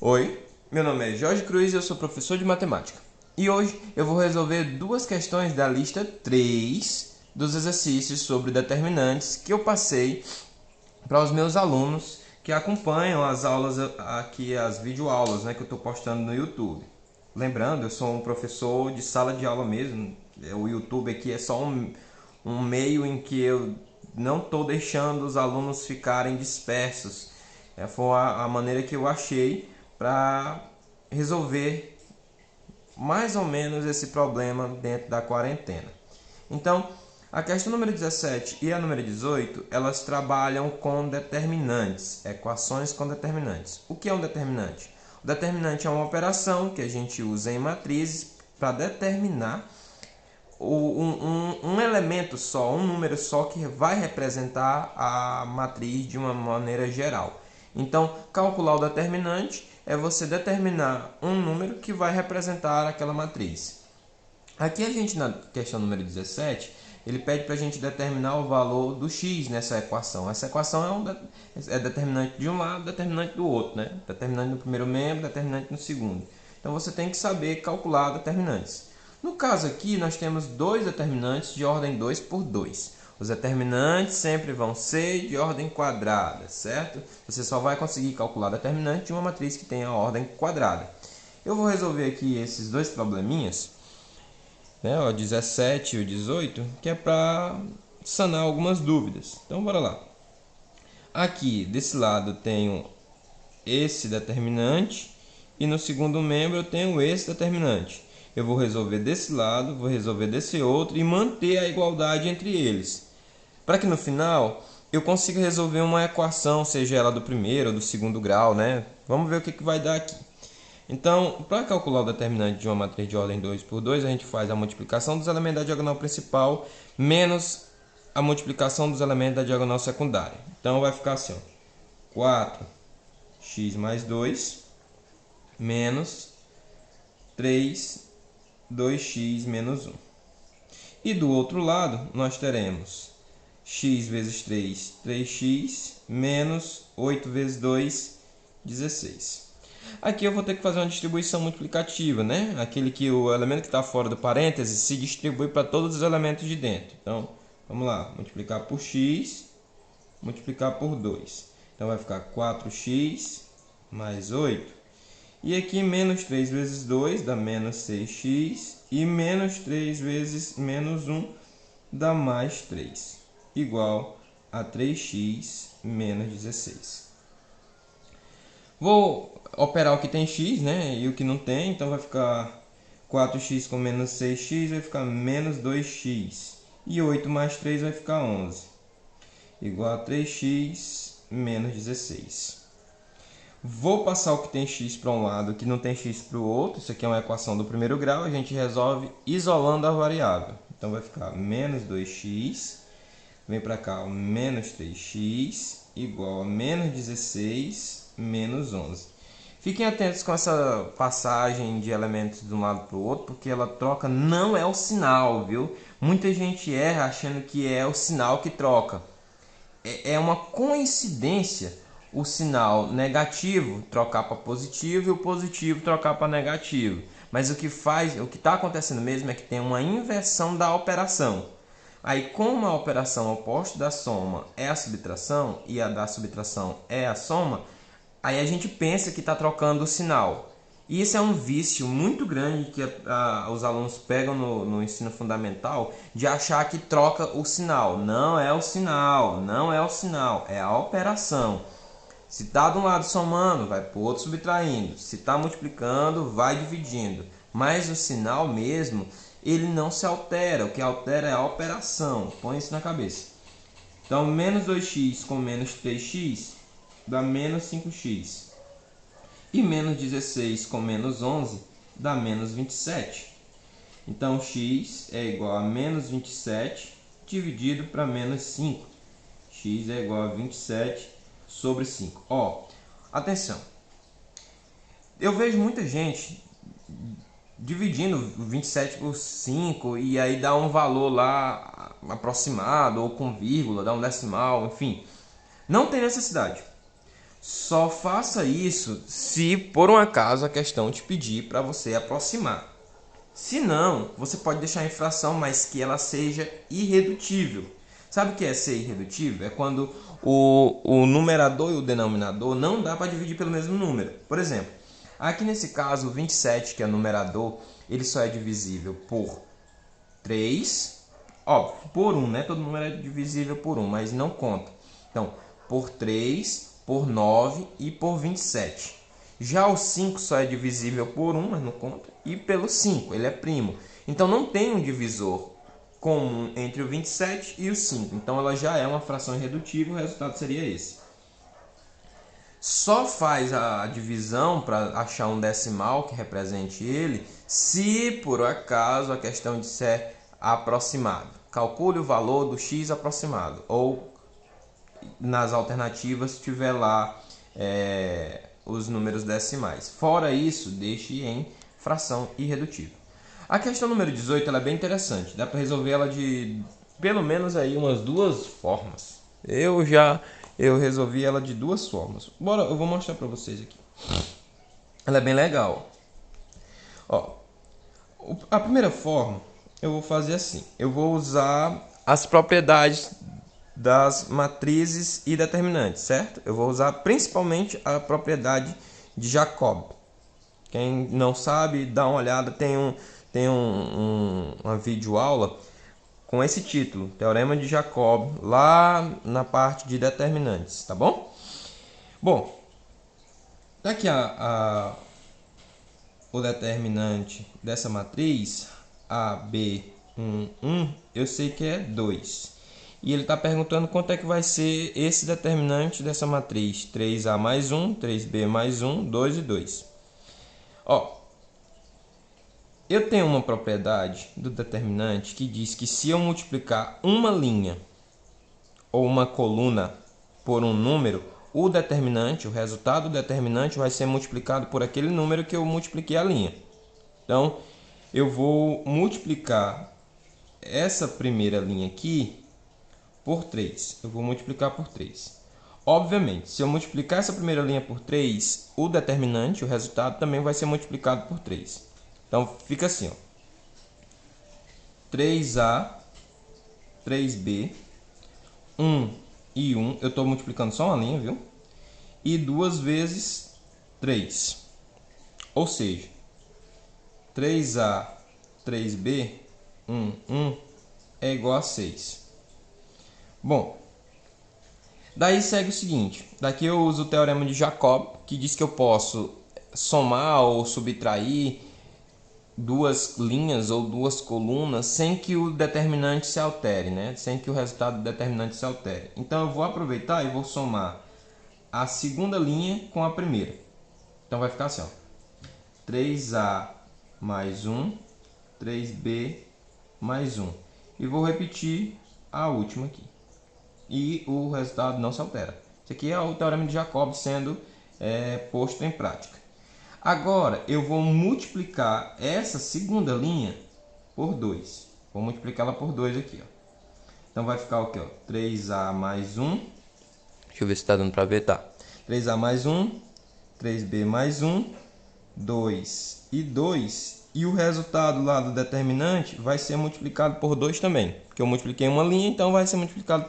Oi, meu nome é Jorge Cruz e eu sou professor de matemática. E hoje eu vou resolver duas questões da lista 3 dos exercícios sobre determinantes que eu passei para os meus alunos que acompanham as aulas aqui, as videoaulas, que eu estou postando no YouTube. Lembrando, eu sou um professor de sala de aula mesmo. O YouTube aqui é só um meio em que eu não estou deixando os alunos ficarem dispersos. Foi a maneira que eu achei para resolver mais ou menos esse problema dentro da quarentena. Então, a questão número 17 e a número 18, elas trabalham com determinantes, equações com determinantes. O que é um determinante? O determinante é uma operação que a gente usa em matrizes para determinar um elemento só, um número só que vai representar a matriz de uma maneira geral. Então, calcular o determinante é você determinar um número que vai representar aquela matriz. Aqui a gente, na questão número 17, ele pede para a gente determinar o valor do x nessa equação. Essa equação é determinante de um lado, determinante do outro, né? Determinante no primeiro membro, determinante no segundo. Então você tem que saber calcular determinantes. No caso aqui, nós temos dois determinantes de ordem 2 por 2. Os determinantes sempre vão ser de ordem quadrada, certo? Você só vai conseguir calcular determinante de uma matriz que tenha a ordem quadrada. Eu vou resolver aqui esses dois probleminhas, o 17 e o 18, que é para sanar algumas dúvidas. Então, bora lá. Aqui, desse lado, tenho esse determinante e no segundo membro eu tenho esse determinante. Eu vou resolver desse lado, vou resolver desse outro e manter a igualdade entre eles, para que no final eu consiga resolver uma equação, seja ela do primeiro ou do segundo grau, né? Vamos ver o que vai dar aqui. Então, para calcular o determinante de uma matriz de ordem 2 por 2, a gente faz a multiplicação dos elementos da diagonal principal menos a multiplicação dos elementos da diagonal secundária. Então, vai ficar assim, 4x mais 2 menos 3, 2x menos 1. E do outro lado, nós teremos x vezes 3, 3x, menos 8 vezes 2, 16. Aqui eu vou ter que fazer uma distribuição multiplicativa, né? Aquele que o elemento que está fora do parêntese se distribui para todos os elementos de dentro. Então, vamos lá, multiplicar por x, multiplicar por 2. Então, vai ficar 4x mais 8. E aqui, menos 3 vezes 2 dá menos 6x. E menos 3 vezes menos 1 dá mais 3. Igual a 3x menos 16. Vou operar o que tem x, né? E o que não tem. Então, vai ficar 4x com menos 6x vai ficar menos 2x. E 8 mais 3 vai ficar 11. Igual a 3x menos 16. Vou passar o que tem x para um lado, o que não tem x para o outro. Isso aqui é uma equação do primeiro grau. A gente resolve isolando a variável. Então, vai ficar menos 2x. Vem para cá, o menos 3x igual a menos 16 menos 11. Fiquem atentos com essa passagem de elementos de um lado para o outro, porque ela troca não é o sinal, viu? Muita gente erra achando que é o sinal que troca. É uma coincidência o sinal negativo trocar para positivo e o positivo trocar para negativo. Mas o que está acontecendo mesmo é que tem uma inversão da operação. Aí, como a operação oposta da soma é a subtração e a da subtração é a soma, aí a gente pensa que está trocando o sinal. E isso é um vício muito grande que os alunos pegam no ensino fundamental, de achar que troca o sinal. Não é o sinal, não é o sinal, é a operação. Se está de um lado somando, vai para o outro subtraindo. Se está multiplicando, vai dividindo. Mas o sinal mesmo, ele não se altera. O que altera é a operação. Põe isso na cabeça. Então, menos 2x com menos 3x dá menos 5x. E menos 16 com menos 11 dá menos 27. Então, x é igual a menos 27 dividido para menos 5. X é igual a 27 sobre 5. Atenção. Eu vejo muita gente dividindo 27 por 5 e aí dá um valor lá aproximado ou com vírgula, dá um decimal, enfim. Não tem necessidade. Só faça isso se por um acaso a questão te pedir para você aproximar. Se não, você pode deixar em fração, mas que ela seja irredutível. Sabe o que é ser irredutível? É quando o numerador e o denominador não dá para dividir pelo mesmo número. Por exemplo, aqui nesse caso, o 27, que é o numerador, ele só é divisível por 3, óbvio, por 1, né? Todo número é divisível por 1, mas não conta. Então, por 3, por 9 e por 27. Já o 5 só é divisível por 1, mas não conta, e pelo 5, ele é primo. Então não tem um divisor comum entre o 27 e o 5. Então ela já é uma fração irredutível, o resultado seria esse. Só faz a divisão para achar um decimal que represente ele, se por acaso a questão disser aproximado. Calcule o valor do x aproximado, ou nas alternativas tiver lá os números decimais. Fora isso, deixe em fração irredutível. A questão número 18 ela é bem interessante. Dá para resolver ela de pelo menos aí umas duas formas. Eu resolvi ela de duas formas. Bora, eu vou mostrar para vocês aqui. Ela é bem legal. Ó, a primeira forma eu vou fazer assim. Eu vou usar as propriedades das matrizes e determinantes, certo? Eu vou usar principalmente a propriedade de Jacob. Quem não sabe, dá uma olhada, tem uma videoaula com esse título, Teorema de Jacob, lá na parte de determinantes, tá bom? Bom, daqui o determinante dessa matriz, A, B, 1, eu sei que é 2. E ele está perguntando quanto é que vai ser esse determinante dessa matriz. 3A mais 1, 3B mais 1, 2 e 2. Ó, eu tenho uma propriedade do determinante que diz que se eu multiplicar uma linha ou uma coluna por um número, o determinante, o resultado do determinante vai ser multiplicado por aquele número que eu multipliquei a linha. Então, eu vou multiplicar essa primeira linha aqui por 3. Eu vou multiplicar por 3. Obviamente, se eu multiplicar essa primeira linha por 3, o determinante, o resultado, também vai ser multiplicado por 3. Então, fica assim, ó. 3A, 3B, 1 e 1. Eu estou multiplicando só uma linha, viu? E 2 vezes 3. Ou seja, 3A, 3B, 1 é igual a 6. Bom, daí segue o seguinte. Daqui eu uso o teorema de Jacob, que diz que eu posso somar ou subtrair duas linhas ou duas colunas sem que o determinante se altere, né? Sem que o resultado do determinante se altere. Então eu vou aproveitar e vou somar a segunda linha com a primeira. Então vai ficar assim, ó. 3A mais 1, 3B mais 1. E vou repetir a última aqui. E o resultado não se altera. Isso aqui é o teorema de Jacob sendo posto em prática. Agora eu vou multiplicar essa segunda linha por 2. Vou multiplicá-la por 2 aqui. Ó. Então vai ficar o quê? 3A mais 1. Deixa eu ver se está dando para ver. Tá. 3A mais 1, 3B mais 1, 2 e 2. E o resultado lá do determinante vai ser multiplicado por 2 também. Porque eu multipliquei uma linha, então vai ser multiplicado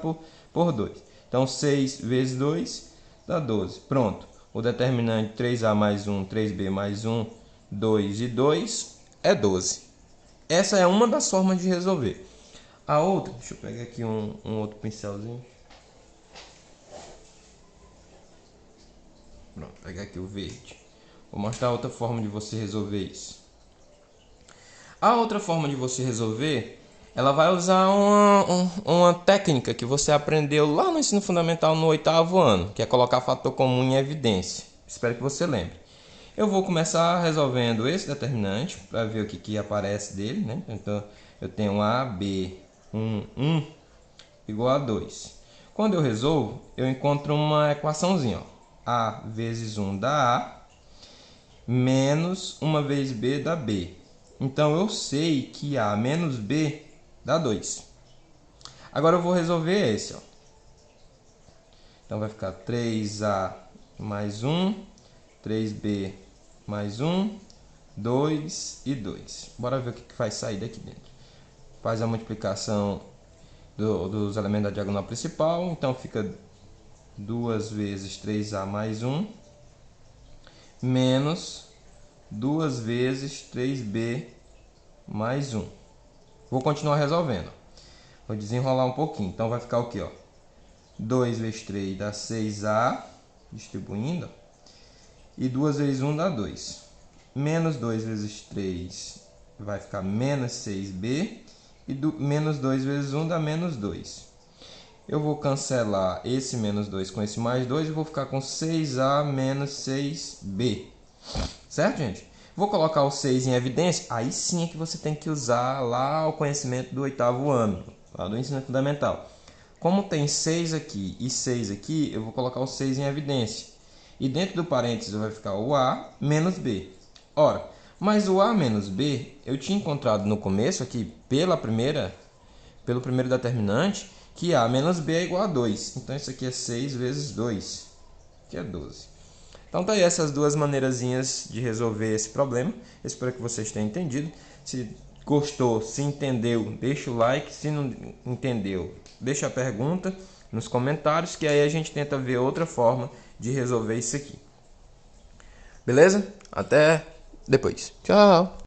por 2. Então 6 vezes 2 dá 12. Pronto. O determinante 3A mais 1, 3B mais 1, 2 e 2 é 12. Essa é uma das formas de resolver. A outra, deixa eu pegar aqui um outro pincelzinho. Pronto, vou pegar aqui o verde. Vou mostrar outra forma de você resolver isso. A outra forma de você resolver, ela vai usar uma técnica que você aprendeu lá no ensino fundamental no 8º ano, que é colocar fator comum em evidência. Espero que você lembre. Eu vou começar resolvendo esse determinante para ver o que aparece dele, né? Então eu tenho A, B, 1 igual a 2. Quando eu resolvo, eu encontro uma equaçãozinha, ó. A vezes 1 dá A, menos 1 vezes B dá B. Então eu sei que A menos B dá 2. Agora eu vou resolver esse, ó. Então vai ficar 3A mais 1, 3b mais 1, 2 e 2. Bora ver o que vai sair daqui dentro. Faz a multiplicação dos elementos da diagonal principal. Então fica 2 vezes 3a mais 1 menos 2 vezes 3b mais 1. Vou continuar resolvendo. Vou desenrolar um pouquinho. Então vai ficar o quê? 2 vezes 3 dá 6a, distribuindo. E 2 vezes 1 dá 2. Menos 2 vezes 3 vai ficar menos 6b. E menos 2 vezes 1 dá menos 2. Eu vou cancelar esse menos 2 com esse mais 2 e vou ficar com 6a menos 6b. Certo, gente? Vou colocar o 6 em evidência. Aí sim é que você tem que usar lá o conhecimento do 8º ano, lá do ensino fundamental. Como tem 6 aqui e 6 aqui, eu vou colocar o 6 em evidência. E dentro do parênteses vai ficar o a menos b. Ora, mas o a menos b, eu tinha encontrado no começo aqui, pelo primeiro determinante, que a menos b é igual a 2. Então isso aqui é 6 vezes 2, que é 12. Então tá aí essas duas maneirazinhas de resolver esse problema. Eu espero que vocês tenham entendido. Se gostou, se entendeu, deixa o like. Se não entendeu, deixa a pergunta nos comentários, que aí a gente tenta ver outra forma de resolver isso aqui. Beleza? Até depois. Tchau!